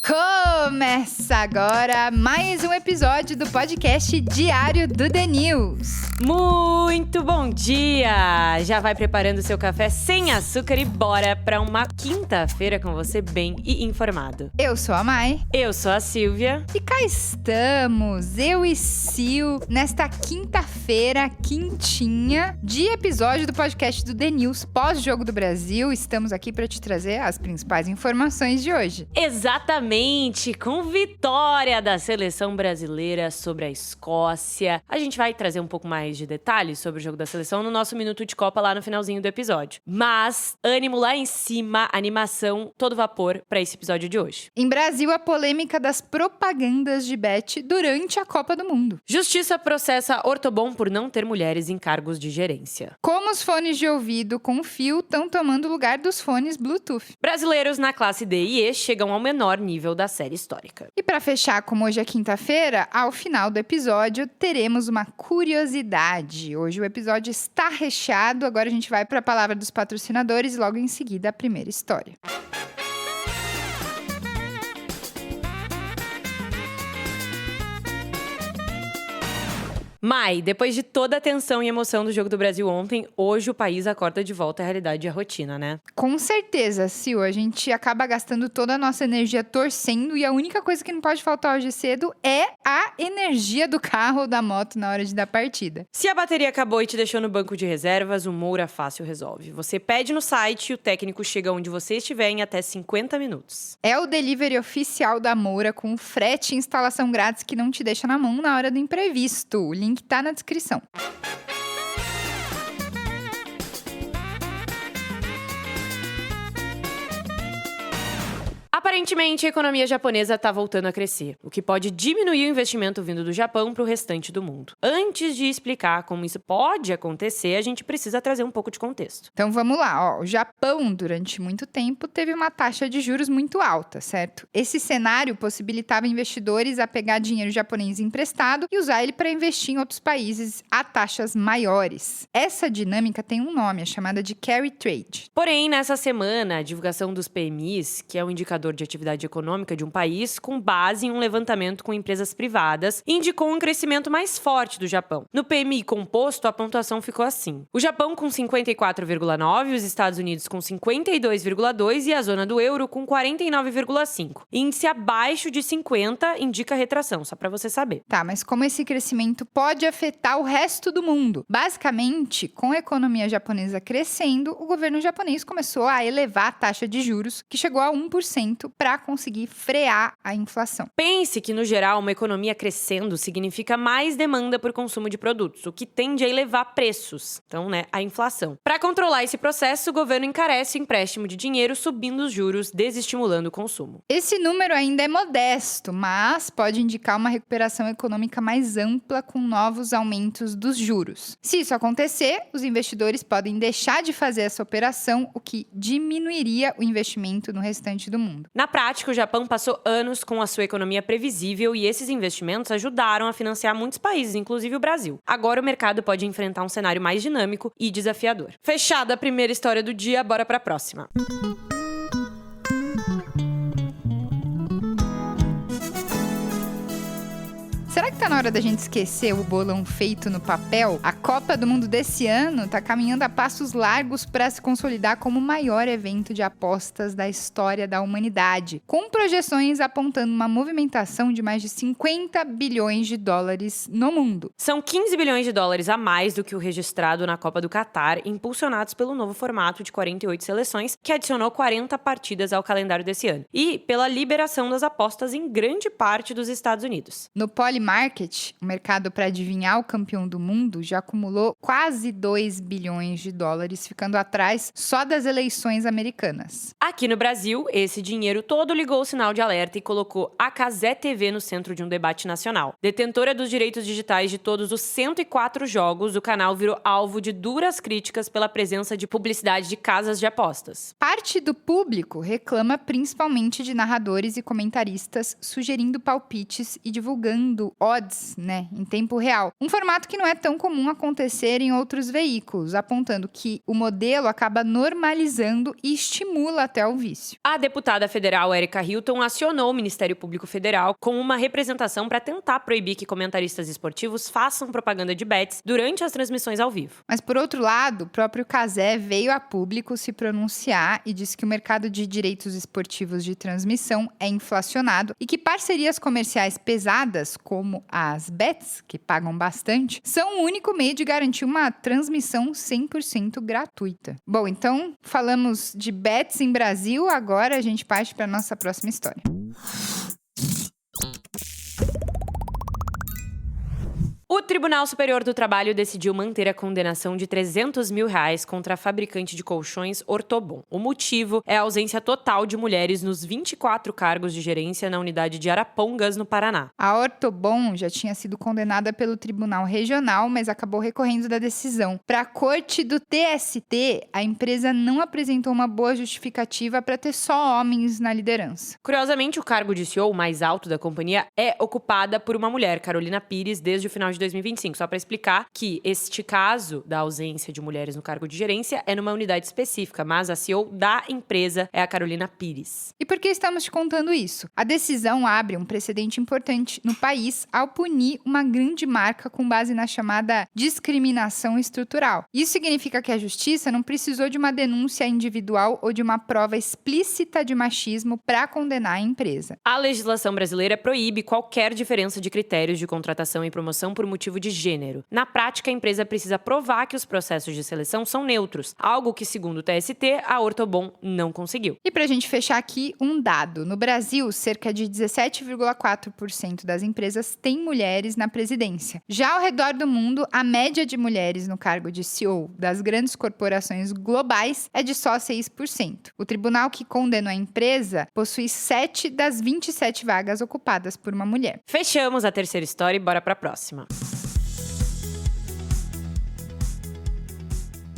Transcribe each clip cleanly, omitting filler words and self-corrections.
Começa agora mais um episódio do podcast diário do The News. Muito bom dia! Já vai preparando seu café sem açúcar e bora pra uma quinta-feira com você bem e informado. Eu sou a Mai. Eu sou a Silvia. E cá estamos, eu e Sil, nesta quinta-feira quentinha de episódio do podcast do The News pós-Jogo do Brasil. Estamos aqui para te trazer as principais informações de hoje. Exatamente! Com vitória da seleção brasileira sobre a Escócia. A gente vai trazer um pouco mais de detalhes sobre o jogo da seleção no nosso Minuto de Copa lá no finalzinho do episódio. Mas, ânimo lá em cima, animação, todo vapor para esse episódio de hoje. Em Brasil, a polêmica das propagandas de bet durante a Copa do Mundo. Justiça processa Ortobon por não ter mulheres em cargos de gerência. Como os fones de ouvido com fio estão tomando o lugar dos fones Bluetooth. Brasileiros na classe D e E chegam ao menor nível da série histórica. E para fechar, como hoje é quinta-feira, ao final do episódio teremos uma curiosidade. Hoje o episódio está recheado, agora a gente vai para a palavra dos patrocinadores e logo em seguida a primeira história. Mai, depois de toda a tensão e emoção do Jogo do Brasil ontem, hoje o país acorda de volta à realidade e à rotina, né? Com certeza, Sil, a gente acaba gastando toda a nossa energia torcendo e a única coisa que não pode faltar hoje cedo é a energia do carro ou da moto na hora de dar partida. Se a bateria acabou e te deixou no banco de reservas, o Moura Fácil resolve. Você pede no site e o técnico chega onde você estiver em até 50 minutos. É o delivery oficial da Moura com frete e instalação grátis que não te deixa na mão na hora do imprevisto. O link tá na descrição. Aparentemente, a economia japonesa está voltando a crescer, o que pode diminuir o investimento vindo do Japão para o restante do mundo. Antes de explicar como isso pode acontecer, a gente precisa trazer um pouco de contexto. Então vamos lá, ó. O Japão, durante muito tempo, teve uma taxa de juros muito alta, certo? Esse cenário possibilitava investidores a pegar dinheiro japonês emprestado e usar ele para investir em outros países a taxas maiores. Essa dinâmica tem um nome, é chamada de carry trade. Porém, nessa semana, a divulgação dos PMIs, que é o indicador de atividade econômica de um país, com base em um levantamento com empresas privadas, indicou um crescimento mais forte do Japão. No PMI composto, a pontuação ficou assim: o Japão com 54,9, os Estados Unidos com 52,2 e a zona do euro com 49,5. Índice abaixo de 50 indica retração, só para você saber. Tá, mas como esse crescimento pode afetar o resto do mundo? Basicamente, com a economia japonesa crescendo, o governo japonês começou a elevar a taxa de juros, que chegou a 1%, para conseguir frear a inflação. Pense que, no geral, uma economia crescendo significa mais demanda por consumo de produtos, o que tende a elevar preços. Então, a inflação. Para controlar esse processo, o governo encarece o empréstimo de dinheiro, subindo os juros, desestimulando o consumo. Esse número ainda é modesto, mas pode indicar uma recuperação econômica mais ampla com novos aumentos dos juros. Se isso acontecer, os investidores podem deixar de fazer essa operação, o que diminuiria o investimento no restante do mundo. Na prática, o Japão passou anos com a sua economia previsível e esses investimentos ajudaram a financiar muitos países, inclusive o Brasil. Agora o mercado pode enfrentar um cenário mais dinâmico e desafiador. Fechada a primeira história do dia, bora para a próxima. Será que tá na hora da gente esquecer o bolão feito no papel? A Copa do Mundo desse ano tá caminhando a passos largos para se consolidar como o maior evento de apostas da história da humanidade, com projeções apontando uma movimentação de mais de 50 bilhões de dólares no mundo. São 15 bilhões de dólares a mais do que o registrado na Copa do Catar, impulsionados pelo novo formato de 48 seleções, que adicionou 40 partidas ao calendário desse ano, e pela liberação das apostas em grande parte dos Estados Unidos. No Polymarket, o mercado para adivinhar o campeão do mundo, já acumulou quase 2 bilhões de dólares, ficando atrás só das eleições americanas. Aqui no Brasil, esse dinheiro todo ligou o sinal de alerta e colocou a Cazé TV no centro de um debate nacional. Detentora dos direitos digitais de todos os 104 jogos, o canal virou alvo de duras críticas pela presença de publicidade de casas de apostas. Parte do público reclama principalmente de narradores e comentaristas sugerindo palpites e divulgando odds AirPods, né, em tempo real. Um formato que não é tão comum acontecer em outros veículos, apontando que o modelo acaba normalizando e estimula até o vício. A deputada federal Erika Hilton acionou o Ministério Público Federal com uma representação para tentar proibir que comentaristas esportivos façam propaganda de bets durante as transmissões ao vivo. Mas, por outro lado, o próprio Cazé veio a público se pronunciar e disse que o mercado de direitos esportivos de transmissão é inflacionado e que parcerias comerciais pesadas, como as bets, que pagam bastante, são o único meio de garantir uma transmissão 100% gratuita. Bom, então falamos de bets em Brasil, agora a gente parte para a nossa próxima história. O Tribunal Superior do Trabalho decidiu manter a condenação de R$300 mil contra a fabricante de colchões Ortobon. O motivo é a ausência total de mulheres nos 24 cargos de gerência na unidade de Arapongas, no Paraná. A Ortobon já tinha sido condenada pelo Tribunal Regional, mas acabou recorrendo da decisão. Para a corte do TST, a empresa não apresentou uma boa justificativa para ter só homens na liderança. Curiosamente, o cargo de CEO mais alto da companhia é ocupada por uma mulher, Carolina Pires, desde o final de 2025. Só para explicar que este caso da ausência de mulheres no cargo de gerência é numa unidade específica, mas a CEO da empresa é a Carolina Pires. E por que estamos te contando isso? A decisão abre um precedente importante no país ao punir uma grande marca com base na chamada discriminação estrutural. Isso significa que a justiça não precisou de uma denúncia individual ou de uma prova explícita de machismo para condenar a empresa. A legislação brasileira proíbe qualquer diferença de critérios de contratação e promoção por motivo de gênero. Na prática, a empresa precisa provar que os processos de seleção são neutros, algo que, segundo o TST, a Ortobon não conseguiu. E pra gente fechar aqui, um dado. No Brasil, cerca de 17,4% das empresas têm mulheres na presidência. Já ao redor do mundo, a média de mulheres no cargo de CEO das grandes corporações globais é de só 6%. O tribunal que condenou a empresa possui 7 das 27 vagas ocupadas por uma mulher. Fechamos a terceira história e bora pra próxima.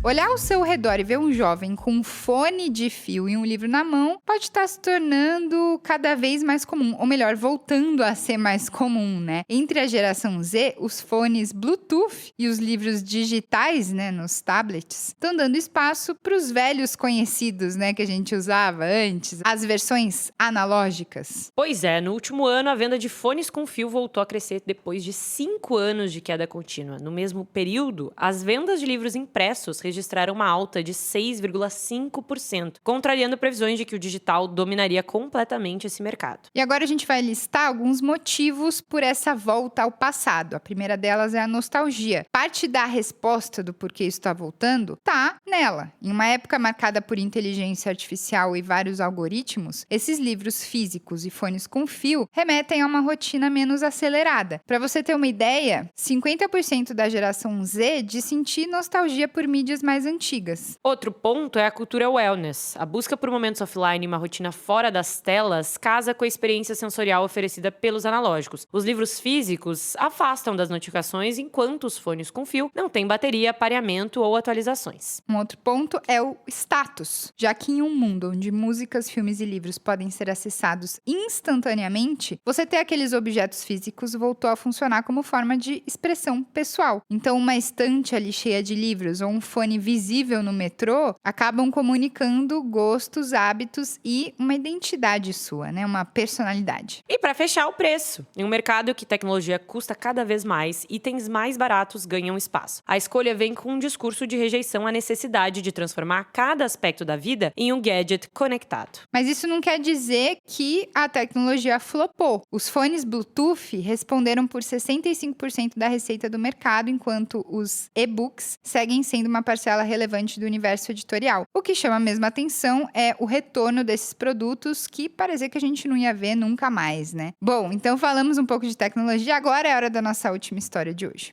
Olhar ao seu redor e ver um jovem com um fone de fio e um livro na mão pode estar se tornando cada vez mais comum, ou melhor, voltando a ser mais comum, né? Entre a geração Z, os fones Bluetooth e os livros digitais, né, nos tablets, estão dando espaço para os velhos conhecidos, né, que a gente usava antes, as versões analógicas. Pois é, no último ano a venda de fones com fio voltou a crescer depois de 5 anos de queda contínua. No mesmo período, as vendas de livros impressos registraram uma alta de 6,5%, contrariando previsões de que o digital dominaria completamente esse mercado. E agora a gente vai listar alguns motivos por essa volta ao passado. A primeira delas é a nostalgia. Parte da resposta do porquê isso está voltando está nela. Em uma época marcada por inteligência artificial e vários algoritmos, esses livros físicos e fones com fio remetem a uma rotina menos acelerada. Para você ter uma ideia, 50% da geração Z diz sentir nostalgia por mídias mais antigas. Outro ponto é a cultura wellness. A busca por momentos offline e uma rotina fora das telas casa com a experiência sensorial oferecida pelos analógicos. Os livros físicos afastam das notificações, enquanto os fones com fio não têm bateria, pareamento ou atualizações. Um outro ponto é o status. Já que em um mundo onde músicas, filmes e livros podem ser acessados instantaneamente, você ter aqueles objetos físicos voltou a funcionar como forma de expressão pessoal. Então, uma estante ali cheia de livros ou um fone visível no metrô acabam comunicando gostos, hábitos e uma identidade sua, né? Uma personalidade. E para fechar, o preço. Em um mercado que tecnologia custa cada vez mais, itens mais baratos ganham espaço. A escolha vem com um discurso de rejeição à necessidade de transformar cada aspecto da vida em um gadget conectado. Mas isso não quer dizer que a tecnologia flopou. Os fones Bluetooth responderam por 65% da receita do mercado, enquanto os e-books seguem sendo uma parcela relevante do universo editorial. O que chama mesmo a atenção é o retorno desses produtos que parecia que a gente não ia ver nunca mais, né? Bom, então falamos um pouco de tecnologia, agora é a hora da nossa última história de hoje.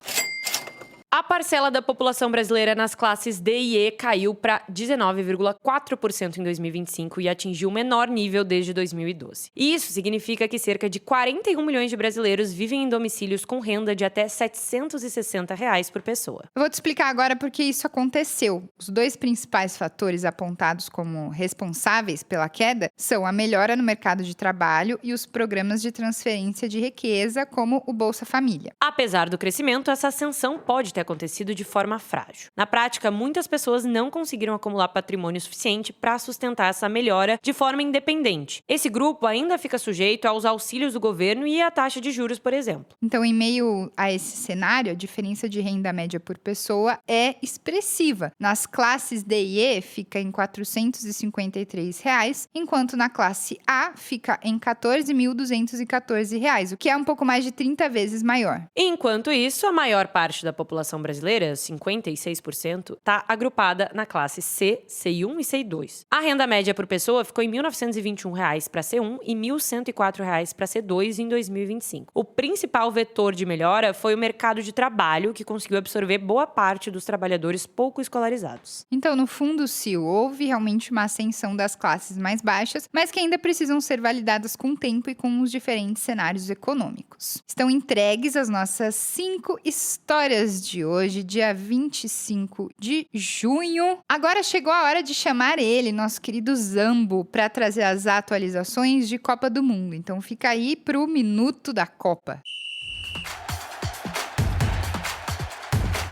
A A parcela da população brasileira nas classes D e E caiu para 19,4% em 2025 e atingiu o menor nível desde 2012. Isso significa que cerca de 41 milhões de brasileiros vivem em domicílios com renda de até R$ 760 por pessoa. Eu vou te explicar agora por que isso aconteceu. Os dois principais fatores apontados como responsáveis pela queda são a melhora no mercado de trabalho e os programas de transferência de riqueza, como o Bolsa Família. Apesar do crescimento, essa ascensão pode ter acontecido de forma frágil. Na prática, muitas pessoas não conseguiram acumular patrimônio suficiente para sustentar essa melhora de forma independente. Esse grupo ainda fica sujeito aos auxílios do governo e à taxa de juros, por exemplo. Então, em meio a esse cenário, a diferença de renda média por pessoa é expressiva. Nas classes D e E fica em R$ 453, enquanto na classe A fica em R$ 14.214, o que é um pouco mais de 30 vezes maior. Enquanto isso, a maior parte da população brasileira, 56%, está agrupada na classe C, C1 e C2. A renda média por pessoa ficou em R$ 1.921 para C1 e R$ 1.104 para C2 em 2025. O principal vetor de melhora foi o mercado de trabalho, que conseguiu absorver boa parte dos trabalhadores pouco escolarizados. Então, no fundo, Sil, houve realmente uma ascensão das classes mais baixas, mas que ainda precisam ser validadas com o tempo e com os diferentes cenários econômicos. Estão entregues as nossas 5 histórias de hoje, dia 25 de junho. Agora chegou a hora de chamar ele, nosso querido Zambo, para trazer as atualizações de Copa do Mundo. Então fica aí pro Minuto da Copa.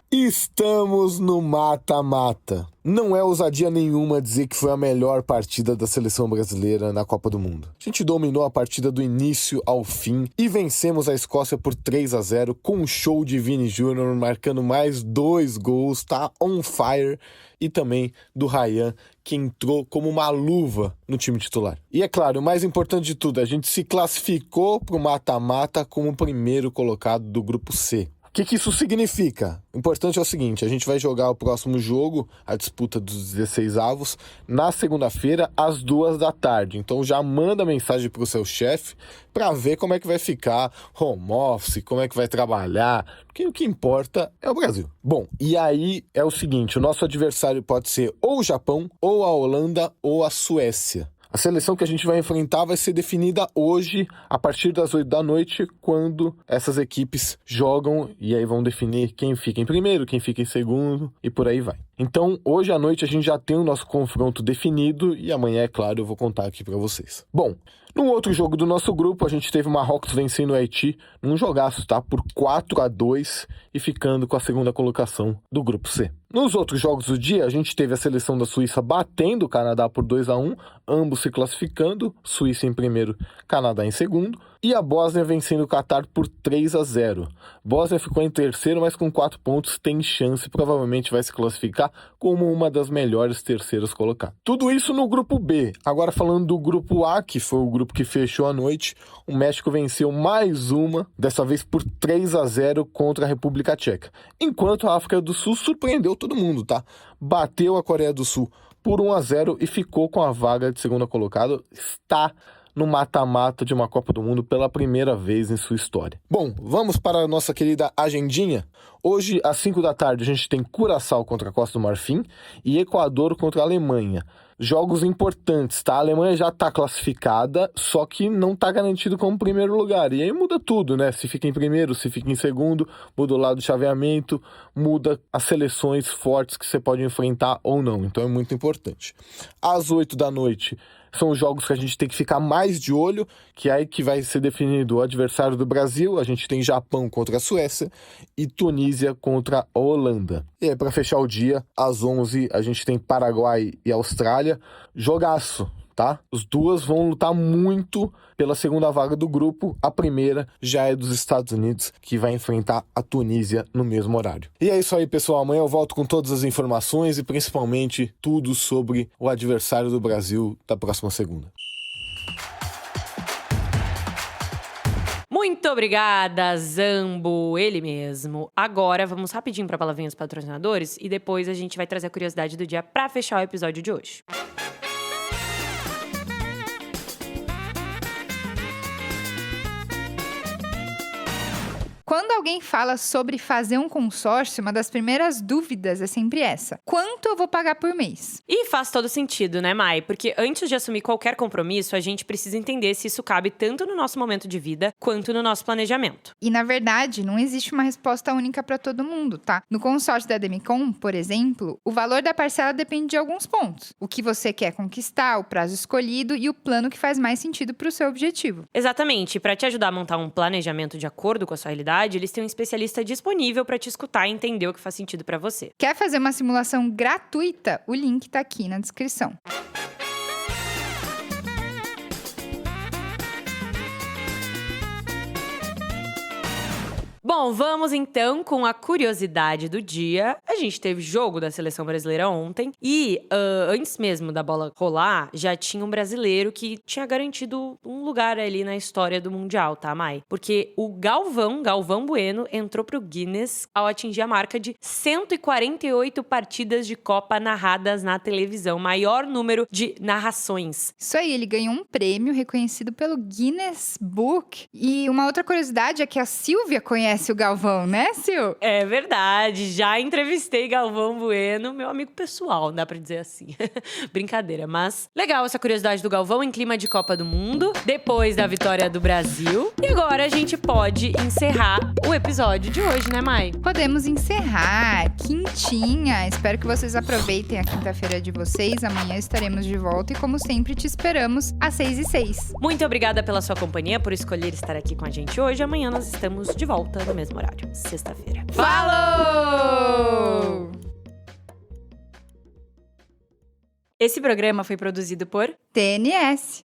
Estamos no mata-mata. Não é ousadia nenhuma dizer que foi a melhor partida da seleção brasileira na Copa do Mundo. A gente dominou a partida do início ao fim e vencemos a Escócia por 3-0 com um show de Vini Júnior marcando mais 2 gols, tá on fire, e também do Ryan, que entrou como uma luva no time titular. E é claro, o mais importante de tudo, a gente se classificou para o mata-mata como o primeiro colocado do grupo C. O que isso significa? O importante é o seguinte, a gente vai jogar o próximo jogo, a disputa dos 16avos, na segunda-feira, às 14h. Então já manda mensagem para o seu chefe para ver como é que vai ficar home office, como é que vai trabalhar, porque o que importa é o Brasil. Bom, e aí é o seguinte, o nosso adversário pode ser ou o Japão, ou a Holanda, ou a Suécia. A seleção que a gente vai enfrentar vai ser definida hoje, a partir das 20h, quando essas equipes jogam e aí vão definir quem fica em primeiro, quem fica em segundo e por aí vai. Então, hoje à noite a gente já tem o nosso confronto definido e amanhã, é claro, eu vou contar aqui pra vocês. Bom, no outro jogo do nosso grupo, a gente teve o Marrocos vencendo o Haiti num jogaço, tá? Por 4-2 e ficando com a segunda colocação do grupo C. Nos outros jogos do dia, a gente teve a seleção da Suíça batendo o Canadá por 2-1, ambos se classificando, Suíça em primeiro, Canadá em segundo, e a Bósnia vencendo o Catar por 3-0. Bósnia ficou em terceiro, mas com 4 pontos tem chance, provavelmente vai se classificar como uma das melhores terceiras colocadas. Tudo isso no grupo B. Agora falando do grupo A, que foi o grupo que fechou a noite, o México venceu mais uma, dessa vez por 3-0 contra a República Tcheca. Enquanto a África do Sul surpreendeu todo mundo, tá? Bateu a Coreia do Sul por 1-0 e ficou com a vaga de segunda colocado. Está no mata-mata de uma Copa do Mundo pela primeira vez em sua história. Bom, vamos para a nossa querida agendinha. Hoje, às 5h, a gente tem Curaçao contra a Costa do Marfim e Equador contra a Alemanha. Jogos importantes, tá? A Alemanha já está classificada, só que não está garantido como primeiro lugar. E aí muda tudo, né? Se fica em primeiro, se fica em segundo, muda o lado do chaveamento, muda as seleções fortes que você pode enfrentar ou não. Então é muito importante. Às 20h, são os jogos que a gente tem que ficar mais de olho, que é aí que vai ser definido o adversário do Brasil. A gente tem Japão contra a Suécia e Tunísia contra a Holanda. E aí, para fechar o dia, às 11h, a gente tem Paraguai e Austrália. Jogaço, tá? As duas vão lutar muito pela segunda vaga do grupo. A primeira já é dos Estados Unidos, que vai enfrentar a Tunísia no mesmo horário. E é isso aí, pessoal. Amanhã eu volto com todas as informações e principalmente tudo sobre o adversário do Brasil da próxima segunda. Muito obrigada, Zambo, ele mesmo. Agora vamos rapidinho para palavrinhas patrocinadores e depois a gente vai trazer a curiosidade do dia para fechar o episódio de hoje. Quando alguém fala sobre fazer um consórcio, uma das primeiras dúvidas é sempre essa: quanto eu vou pagar por mês? E faz todo sentido, né, Mai? Porque antes de assumir qualquer compromisso, a gente precisa entender se isso cabe tanto no nosso momento de vida quanto no nosso planejamento. E, na verdade, não existe uma resposta única para todo mundo, tá? No consórcio da Demicon, por exemplo, o valor da parcela depende de alguns pontos. O que você quer conquistar, o prazo escolhido e o plano que faz mais sentido para o seu objetivo. Exatamente. Para te ajudar a montar um planejamento de acordo com a sua realidade, eles têm um especialista disponível para te escutar e entender o que faz sentido para você. Quer fazer uma simulação gratuita? O link tá aqui na descrição. Bom, vamos então com a curiosidade do dia. A gente teve jogo da Seleção Brasileira ontem e antes mesmo da bola rolar, já tinha um brasileiro que tinha garantido um lugar ali na história do Mundial, tá, Mai? Porque o Galvão Bueno, entrou pro Guinness ao atingir a marca de 148 partidas de Copa narradas na televisão, maior número de narrações. Isso aí, ele ganhou um prêmio reconhecido pelo Guinness Book. E uma outra curiosidade é que a Silvia conhece o Galvão, né, Sil? É verdade, já entrevistei Galvão Bueno, meu amigo pessoal, dá pra dizer assim. Brincadeira, mas legal essa curiosidade do Galvão em clima de Copa do Mundo, depois da vitória do Brasil. E agora a gente pode encerrar o episódio de hoje, né, Mai? Podemos encerrar, quintinha. Espero que vocês aproveitem a quinta-feira de vocês. Amanhã estaremos de volta e, como sempre, te esperamos às 6h06. Muito obrigada pela sua companhia, por escolher estar aqui com a gente hoje. Amanhã nós estamos de volta no mesmo horário, sexta-feira. Falou! Esse programa foi produzido por TNS.